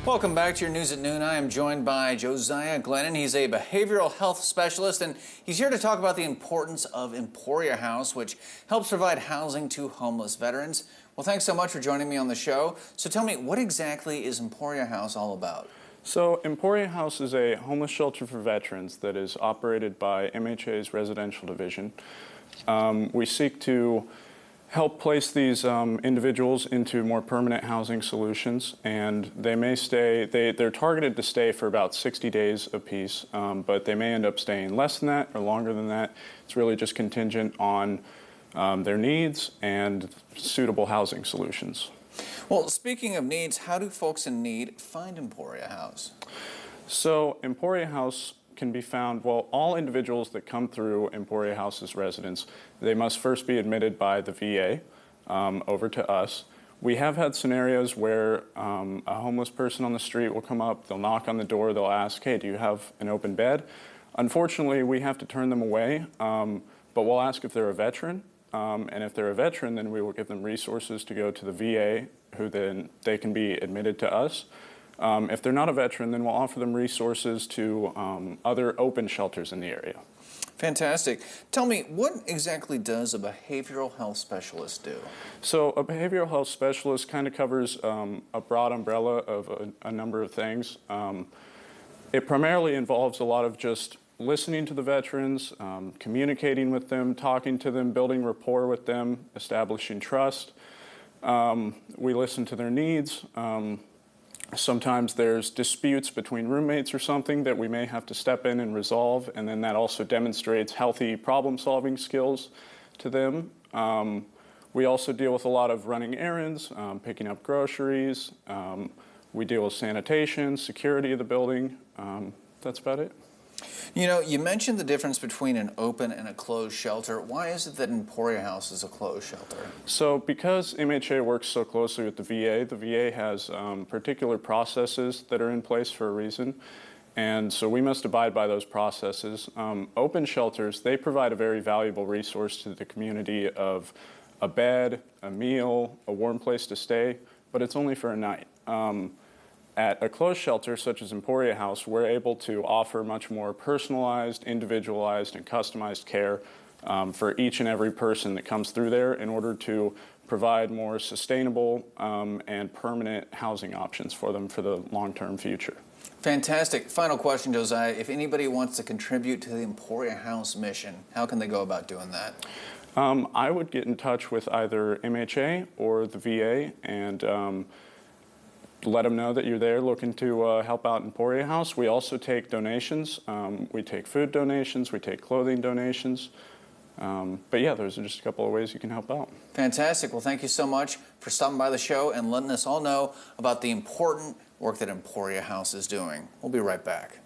Welcome back to your News at Noon. I am joined by Josiah Glennen. He's a behavioral health specialist, and he's here to talk about the importance of Emporia House, which helps provide housing to homeless veterans. Well, thanks so much for joining me on the show. So tell me, what exactly is Emporia House all about? So Emporia House is a homeless shelter for veterans that is operated by MHA's residential division. We seek to help place these individuals into more permanent housing solutions, and they may stay, they're targeted to stay for about 60 days apiece, but they may end up staying less than that or longer than that. It's really just contingent on their needs and suitable housing solutions. Well, speaking of needs, how do folks in need find Emporia House? So Emporia House can be found, well, all individuals that come through Emporia House's residence, they must first be admitted by the VA over to us. We have had scenarios where a homeless person on the street will come up, they'll knock on the door, they'll ask, hey, do you have an open bed? Unfortunately, we have to turn them away, but we'll ask if they're a veteran. And if they're a veteran, then we will give them resources to go to the VA, who then they can be admitted to us. If they're not a veteran, then we'll offer them resources to other open shelters in the area. Fantastic. Tell me, what exactly does a behavioral health specialist do? So a behavioral health specialist kind of covers a broad umbrella of a number of things. It primarily involves a lot of just listening to the veterans, communicating with them, talking to them, building rapport with them, establishing trust. We listen to their needs. Sometimes there's disputes between roommates or something that we may have to step in and resolve, and then that also demonstrates healthy problem-solving skills to them. We also deal with a lot of running errands, picking up groceries. We deal with sanitation, security of the building. That's about it. You know, you mentioned the difference between an open and a closed shelter. Why is it that Emporia House is a closed shelter? So because MHA works so closely with the VA has particular processes that are in place for a reason. And so we must abide by those processes. Open shelters, they provide a very valuable resource to the community of a bed, a meal, a warm place to stay, but it's only for a night. At a closed shelter such as Emporia House, we're able to offer much more personalized, individualized, and customized care for each and every person that comes through there in order to provide more sustainable and permanent housing options for them for the long-term future. Fantastic. Final question, Josiah. If anybody wants to contribute to the Emporia House mission, how can they go about doing that? I would get in touch with either MHA or the VA and let them know that you're there looking to help out Emporia House. We also take donations. We take food donations, we take clothing donations. But yeah, those are just a couple of ways you can help out. Fantastic. Well, thank you so much for stopping by the show and letting us all know about the important work that Emporia House is doing. We'll be right back.